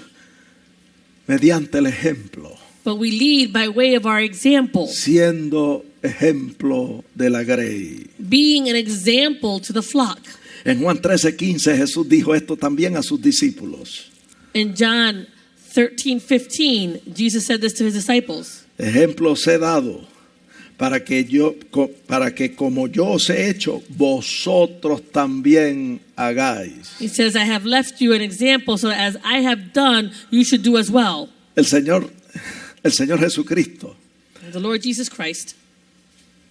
mediante el ejemplo, but we lead by way of our example, siendo ejemplo de la grey. being an example to the flock. En Juan 13:15 Jesús dijo esto también a sus discípulos. In John 13:15, Jesus said this to his disciples. Ejemplo os he dado para que como yo os he hecho, vosotros también hagáis. He says, I have left you an example so that as I have done, you should do as well. El Señor Jesucristo The Lord Jesus Christ,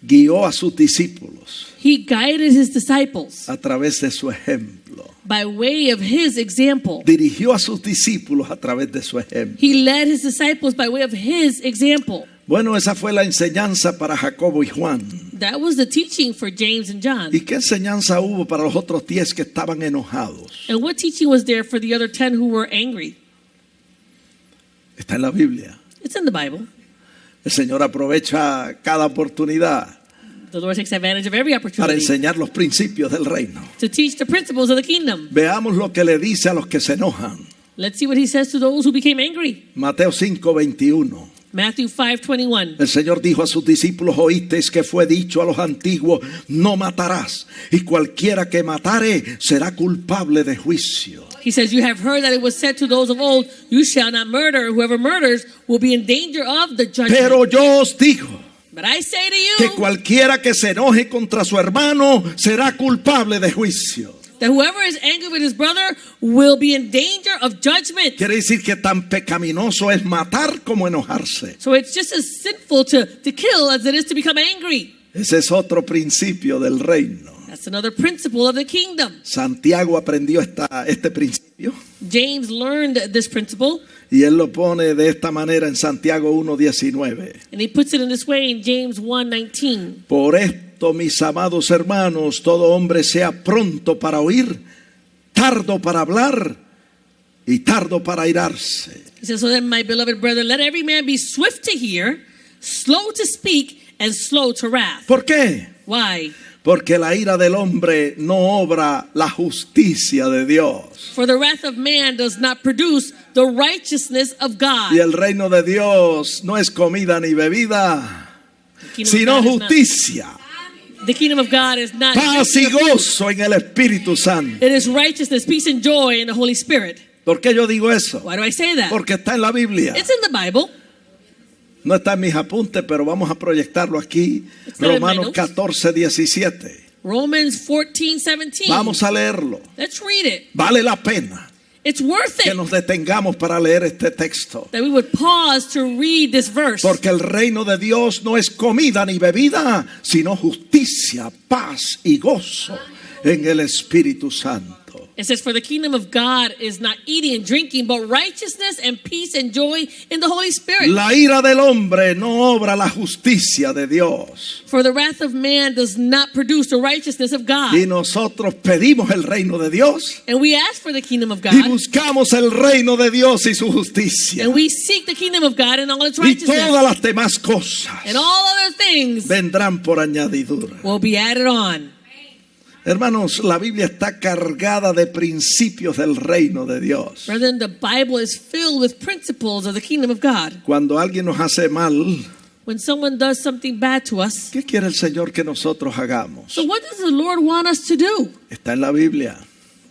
guió a sus discípulos he guided his disciples a través de su ejemplo. by way of his example. Dirigió a sus discípulos a través de su ejemplo. He led his disciples by way of his example. Bueno, esa fue la enseñanza para Jacobo y Juan. That was the teaching for James and John. ¿Y qué enseñanza hubo para los otros 10 que estaban enojados? And what teaching was there for the other 10 who were angry? Está en la Biblia. It's in the Bible. El Señor aprovecha cada oportunidad The Lord takes advantage of every para opportunity enseñar los principios del reino. to teach the principles of the kingdom. Veamos lo que le dice a los que se enojan. Let's see what he says to those who became angry. Mateo 5:21. Matthew 5:21. El Señor dijo a sus discípulos, oísteis que fue dicho a los antiguos, no matarás, y cualquiera que matare será culpable de juicio. He says, you have heard that it was said to those of old, you shall not murder. Whoever murders will be in danger of the judgment. Pero yo os digo But I say to que you, cualquiera que se enoje contra su hermano será culpable de juicio. that whoever is angry with his brother will be in danger of judgment. Quiere decir que tan pecaminoso es matar como enojarse. So it's just as sinful to kill as it is to become angry. Ese es otro principio del reino. That's another principle of the kingdom. Santiago aprendió este principio James learned this principle, y él lo pone de esta manera en Santiago 1:19. and he puts it in this way in James 1:19. Por esto, mis amados hermanos, todo hombre sea pronto para oír, tardo para hablar y tardo para airarse. He says, so then, my beloved brethren, let every man be swift to hear, slow to speak, and slow to wrath. ¿Por qué? Why? Porque la ira del hombre no obra la justicia de Dios. For the wrath of man does not produce the righteousness of God. Y el reino de Dios no es comida ni bebida, sino justicia, The kingdom of God is not paz y gozo en el Espíritu Santo. It is righteousness, peace, and joy in the Holy Spirit. ¿Por qué yo digo eso? Why do I say that? Porque está en la Biblia. It's in the Bible. No está en mis apuntes, pero vamos a proyectarlo aquí. It's not in my Romanos notes. 14:17. Romans 14:17. Vamos a leerlo. Let's read it. Vale la pena It's worth que it nos detengamos para leer este texto. that we would pause to read this verse. Porque el reino de Dios no es comida ni bebida, sino justicia, paz y gozo en el Espíritu Santo. It says, for the kingdom of God is not eating and drinking, but righteousness and peace and joy in the Holy Spirit. La ira del hombre no obra la justicia de Dios. For the wrath of man does not produce the righteousness of God. Y nosotros pedimos el reino de Dios And we ask for the kingdom of y God. buscamos el reino de Dios y su justicia. And we seek the kingdom of God and all its Y righteousness. todas las demás cosas And all other things vendrán por añadidura. will be added on. Hermanos, la Biblia está cargada de principios del reino de Dios. Brethren, the Bible is filled with principles of the kingdom of God. Cuando alguien nos hace mal, When someone does something bad to us, ¿qué quiere el Señor que nosotros hagamos? so what does the Lord want us to do? Está en la Biblia.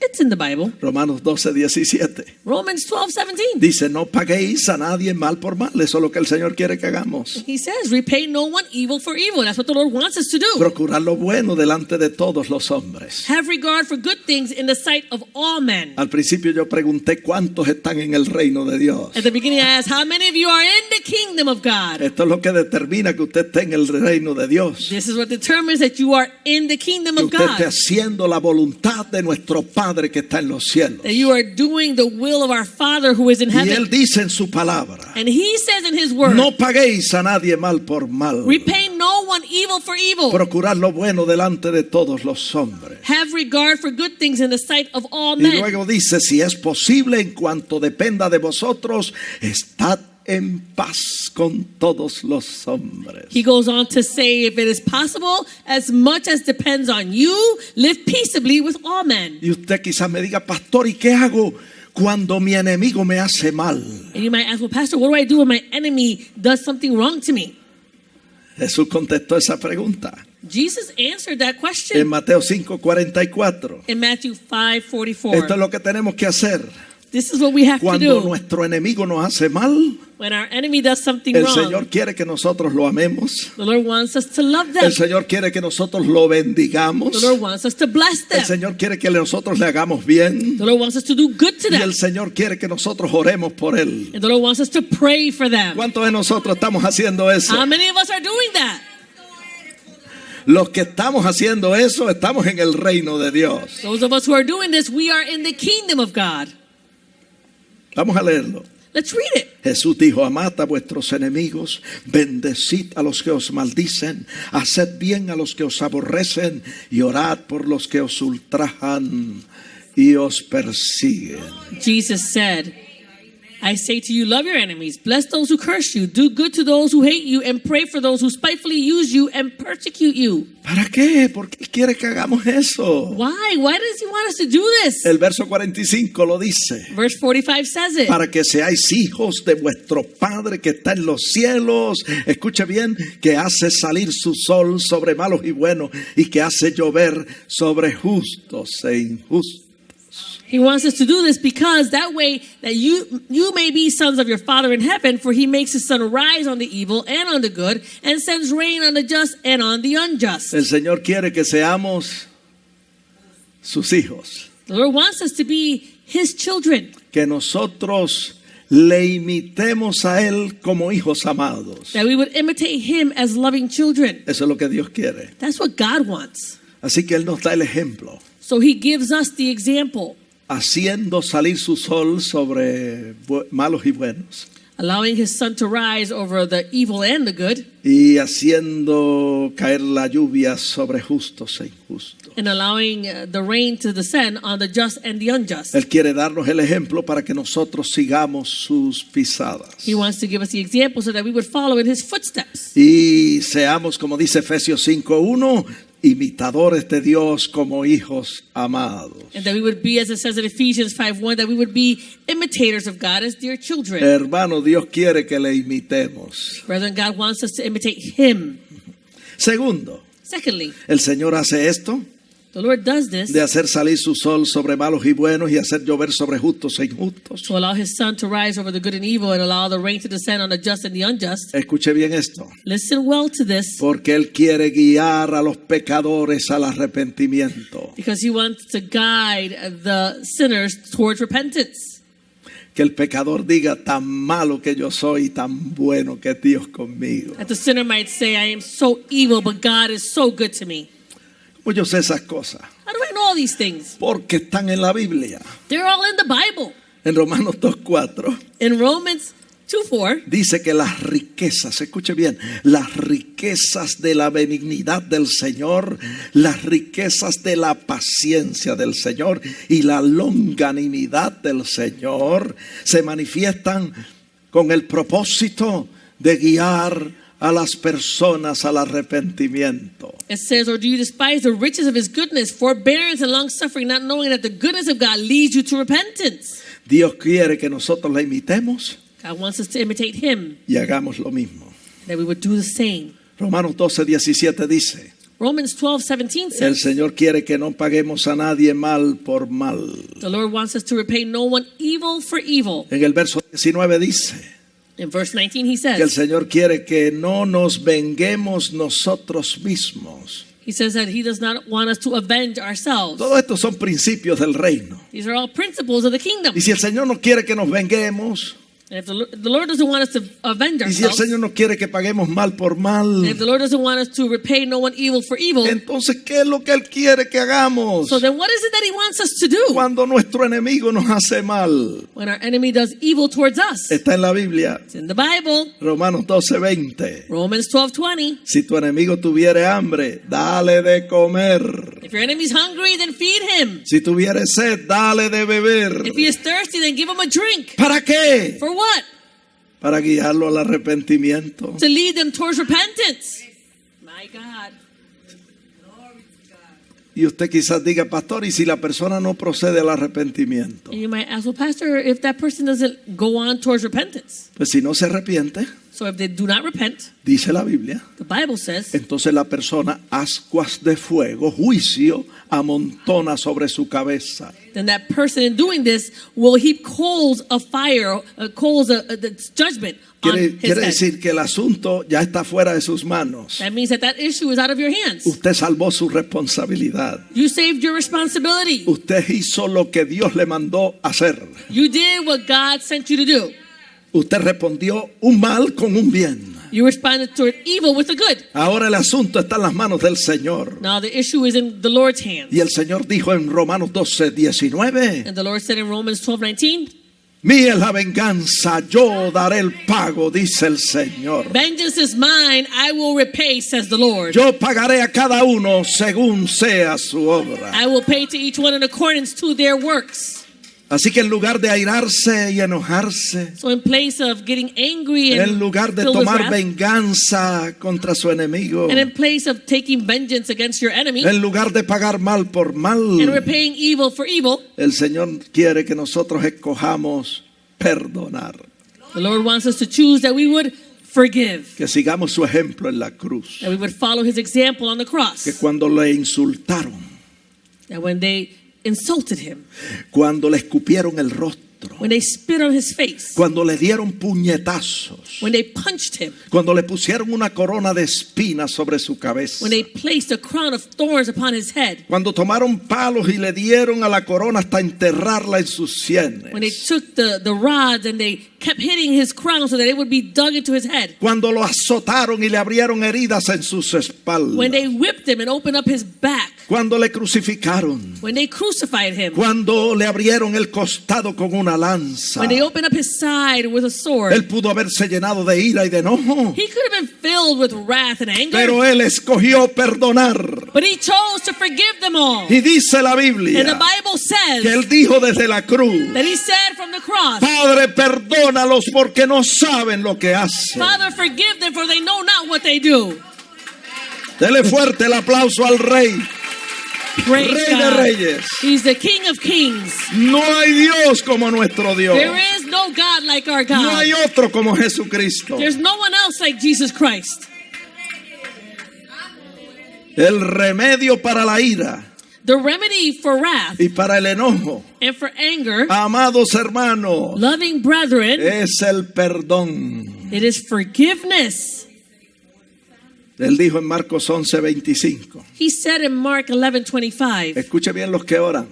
It's in the Bible. Romanos 12:17. Romans 12:17. Dice, no paguéis a nadie mal por mal. Eso es lo que el Señor quiere que hagamos. He says, repay no one evil for evil. That's what the Lord wants us to do. Procurar lo bueno delante de todos los hombres. Have regard for good things in the sight of all men. Al principio yo pregunté cuántos están en el reino de Dios. At the beginning I asked, how many of you are in the kingdom of God? Esto es lo que determina que usted esté en el reino de Dios. This is what determines that you are in the kingdom Que of usted esté God. haciendo la voluntad de nuestro Padre que está en los cielos. That you are doing the will of our Father who is in Y Él heaven. dice en su palabra, And He says in His word, no paguéis a nadie mal por mal. repay no one evil for evil. Procurar lo bueno delante de todos los hombres. Have regard for good things in the sight of all Y men. luego dice, si es posible, en cuanto dependa de vosotros, estad en paz con todos los hombres. He goes on to say, if it is possible, as much as depends on you, live peaceably with all men. Y usted quizás me diga, pastor, ¿y qué hago cuando mi enemigo me hace mal? And you might ask, well, Pastor, what do I do when my enemy does something wrong to me? Jesús contestó esa pregunta Jesus answered that en question Mateo 5:44. in Matthew Esto es 5:44. lo que tenemos que hacer. This is what we have to Cuando do. nuestro enemigo nos hace mal, When our enemy does something el wrong, Señor quiere que nosotros lo amemos. the Lord wants us to love them. El Señor quiere que nosotros lo bendigamos. The Lord wants us to bless El them. Señor quiere que nosotros le hagamos bien. The Lord wants us to do good to Y them. el Señor quiere que nosotros oremos por él. And the Lord wants us to pray for them. ¿Cuántos de nosotros estamos haciendo eso? How many of us are doing that? Los que estamos haciendo eso, estamos en el reino de Dios. Those of us who are doing this, we are in the kingdom of God. Vamos a leerlo. Let's read it. Jesús dijo, amad a vuestros enemigos, bendecid a los que os maldicen, haced bien a los que os aborrecen y orad por los que os ultrajan y os persiguen. Jesus said, I say to you, love your enemies, bless those who curse you, do good to those who hate you, and pray for those who spitefully use you and persecute you. ¿Para qué? ¿Por qué quiere que hagamos eso? Why? Why does He want us to do this? El verso 45 lo dice. Verse 45 says it. Para que seáis hijos de vuestro Padre que está en los cielos. Escuche bien, que hace salir su sol sobre malos y buenos y que hace llover sobre justos e injustos. He wants us to do this because that way that you may be sons of your Father in heaven, for He makes His sun rise on the evil and on the good, and sends rain on the just and on the unjust. El Señor quiere que seamos sus hijos. The Lord wants us to be His children. Que nosotros le imitemos a Él como hijos amados. That we would imitate Him as loving children. Eso es lo que Dios quiere. That's what God wants. Así que Él nos da el ejemplo, So He gives us the example, haciendo salir su sol sobre malos y buenos, allowing His sun to rise over the evil and the good, y haciendo caer la lluvia sobre justos e injustos. and allowing the rain to descend on the just and the unjust. Él quiere darnos el ejemplo para que nosotros sigamos sus pisadas He wants to give us the example so that we would follow in His footsteps. y seamos, como dice Efesios 5:1, imitadores de Dios como hijos amados. And that we would be, as it says in Ephesians 5:1, that we would be imitators of God as dear children. Hermano, Dios quiere que le imitemos. Brethren, God wants us to imitate Him. Segundo, Secondly, el Señor hace esto the Lord does this de hacer salir su sol sobre malos y buenos y hacer llover sobre justos e injustos. to allow His sun to rise over the good and evil and allow the rain to descend on the just and the unjust. Escuche bien esto, Listen well to this, porque Él quiere guiar a los pecadores al arrepentimiento. because He wants to guide the sinners towards repentance. Que el pecador diga, tan malo que yo soy, tan bueno que es Dios conmigo. That the sinner might say, I am so evil, but God is so good to me. Pues yo sé esas cosas, How do I know all these things? porque están en la Biblia. They're all in the Bible. En Romanos 2:4 In Romans 2:4, dice que las riquezas, escuche bien, las riquezas de la benignidad del Señor, las riquezas de la paciencia del Señor y la longanimidad del Señor se manifiestan con el propósito de guiar a las personas al arrepentimiento. it says, or do you despise the riches of His goodness, forbearance and long suffering, not knowing that the goodness of God leads you to repentance? Dios quiere que nosotros la imitemos God wants us to imitate Him, y hagamos lo mismo. that we would do the same. Romanos 12:17 dice, Romans 12:17 el says, Señor quiere que no paguemos a nadie mal por mal. the Lord wants us to repay no one evil for evil. En el verso 19 dice In verse 19 He que el says, Señor quiere que no nos venguemos nosotros mismos. He says that He does not want us to avenge ourselves. Todo esto son principios del reino. These are all principles of the kingdom. Y si el Señor no quiere que nos venguemos, And if the Lord doesn't want us to avenge y si el ourselves, Señor no quiere que paguemos mal por and mal, if the Lord doesn't want us to repay no one evil for evil, entonces ¿qué es lo que Él quiere que hagamos so then what is it that He wants us to do cuando nuestro enemigo nos hace mal? when our enemy does evil towards us? Está en la Biblia, It's in the Bible, Romanos 12:20. Romans 12:20. Si tu enemigo tuviere hambre, dale de comer. If your enemy's hungry, then feed him. Si tuviere sed, dale de beber. If he is thirsty, then give him a drink. ¿Para qué? For what? Para guiarlo al arrepentimiento. To lead them towards repentance. My God. Y usted quizás diga, pastor, ¿y si la persona no procede al arrepentimiento? And you might ask, well, Pastor, if that person doesn't go on towards repentance, Pues si no se arrepiente, so if they do not repent, dice la Biblia, the Bible says, entonces la persona ascuas de fuego, juicio, amontona sobre su cabeza. then that person in doing this will heap coals of fire, that's judgment on Quiere his head. decir que el asunto ya está fuera de sus manos. That means that issue is out of your hands. Usted salvó su responsabilidad. You saved your responsibility. Usted hizo lo que Dios le mandó hacer. You did what God sent you to do. Usted respondió un mal con un bien. You responded toward evil with the good. Ahora el asunto está en las manos del Señor. Now the issue is in the Lord's hands. Y el Señor dijo en Romanos 12:19, And the Lord said in Romans 12:19, mía es la venganza, yo daré el pago, dice el Señor. vengeance is mine, I will repay, says the Lord. Yo pagaré a cada uno según sea su obra. I will pay to each one in accordance to their works. Así que en lugar de airarse y enojarse, So in place of getting angry en and lugar de filled with tomar wrath, venganza contra su enemigo, and in place of taking vengeance against your enemy en lugar de pagar mal por mal, and repaying evil for evil, el Señor quiere que nosotros escojamos perdonar, the Lord wants us to choose that we would forgive, que sigamos su ejemplo en la cruz, that we would follow His example on the cross, que cuando le insultaron, that when they insulted Him, cuando le escupieron el rostro, rostro, when they spit on his face, cuando le dieron puñetazos, when they punched him, cuando le pusieron una corona de espinas sobre su cabeza, when they placed a crown of thorns upon his head, cuando tomaron palos y le dieron a la corona hasta enterrarla en sus sienes, when they took the rods and they kept hitting his crown so that it would be dug into his head, cuando lo azotaron y le abrieron heridas en sus espaldas, when they whipped him and opened up his back, cuando le crucificaron, when they crucified him, cuando le abrieron el costado con una lanza. when they opened up his side with a sword. Él pudo haberse llenado de ira y de enojo, He could have been filled with wrath and anger, pero él escogió perdonar. but he chose to forgive them all. Y dice la And the Biblia Bible que says él dijo desde la cruz: that he said from the cross, Padre, perdónalos porque no saben lo que hacen. Father, forgive them, for they know not what they do. Dele fuerte el aplauso al Rey. Praise Rey de God. Reyes. He's the King of Kings. No hay Dios como nuestro Dios. There is no God like our No God. hay otro como Jesucristo. There's no one else like Jesus Christ. El remedio para la ira The remedy for wrath y para el enojo, and for anger, amados hermanos, loving brethren, es el perdón. it is forgiveness. Él dijo en Marcos 11:25. He said in Mark 11:25, Escuche bien los que oran.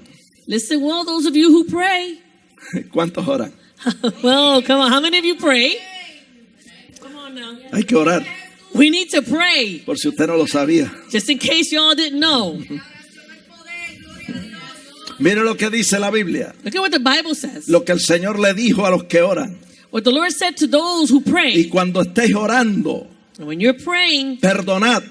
listen, well, those of you who pray. ¿Cuántos oran? Well, come on, how many of you pray? Come on now. Hay que orar, We need to pray, por si usted no lo sabía. just in case y'all didn't know. Mire lo que dice la Biblia. Look at what the Bible says. Lo que el Señor le dijo a los que oran. What the Lord said to those who Y pray. cuando estéis orando, And when you're praying, perdonad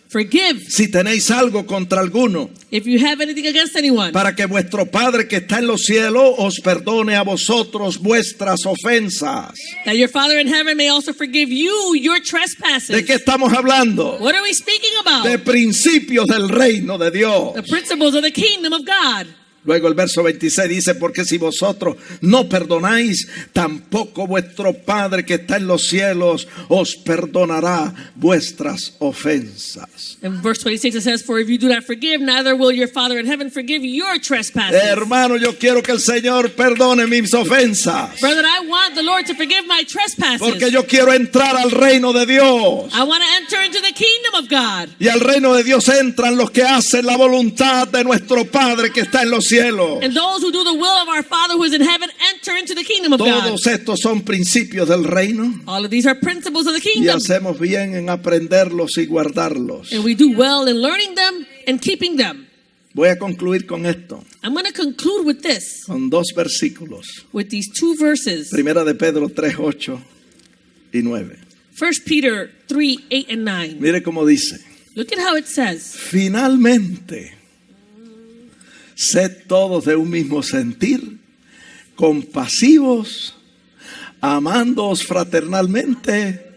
forgive si tenéis algo contra alguno, if you have anything against anyone, para que vuestro Padre que está en los cielos os perdone a vosotros vuestras ofensas. that your Father in heaven may also forgive you your trespasses. ¿De qué estamos hablando? What are we speaking about? De principios del reino de Dios. The principles of the kingdom of God. Luego el verso 26 dice: porque si vosotros no perdonáis, tampoco vuestro Padre que está en los cielos os perdonará vuestras ofensas. In verse 26 it says, for if you do not forgive, neither will your Father in heaven forgive your trespasses. Hermano, yo quiero que el Señor perdone mis ofensas, Brother, I want the Lord to forgive my trespasses. porque yo quiero entrar al reino de Dios. I want to enter into the kingdom of God. Y al reino de Dios entran los que hacen la voluntad de nuestro Padre que está en los cielos. And those who do the will of our Father who is in heaven enter into the kingdom of God. Todos estos son principios del reino, All of these are principles of the y kingdom. hacemos bien en aprenderlos y guardarlos. And we do well in learning them and keeping them. Voy a concluir con esto, I'm going to conclude with this, con dos versículos. with these two verses. Primera de Pedro 3, 8 y 9. 1 Peter 3, 8 and 9. Mire cómo dice: Look at how it says. finalmente, sed todos de un mismo sentir, compasivos, amándoos fraternalmente,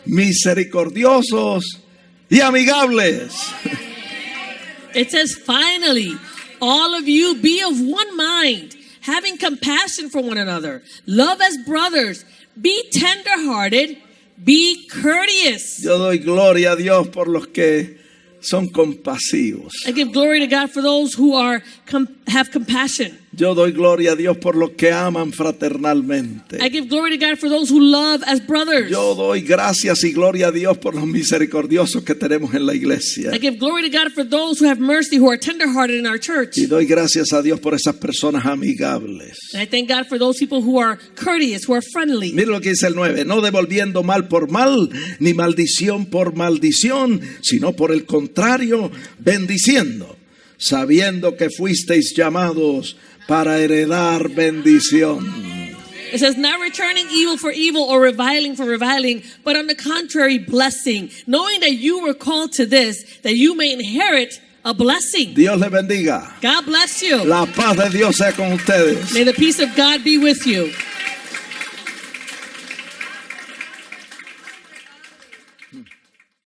misericordiosos y amigables. It says, finally, all of you be of one mind, having compassion for one another. Love as brothers. Be tender-hearted. Be courteous. Yo doy gloria a Dios por los que son compasivos. I give glory to God for those who are have compassion. Yo doy gloria a Dios por los que aman fraternalmente. I give glory to God for those who love as brothers. Yo doy gracias y gloria a Dios por los misericordiosos que tenemos en la iglesia. I give glory to God for those who have mercy, who are tender-hearted in our church. Y doy gracias a Dios por esas personas amigables. And I thank God for those people who are courteous, who are friendly. Mire lo que dice el 9: no devolviendo mal por mal, ni maldición por maldición, sino por el contrario, bendiciendo, sabiendo que fuisteis llamados para heredar bendición. It says, not returning evil for evil or reviling for reviling, but on the contrary, blessing, knowing that you were called to this, that you may inherit a blessing. Dios les bendiga. God bless you. La paz de Dios sea con ustedes. May the peace of God be with you.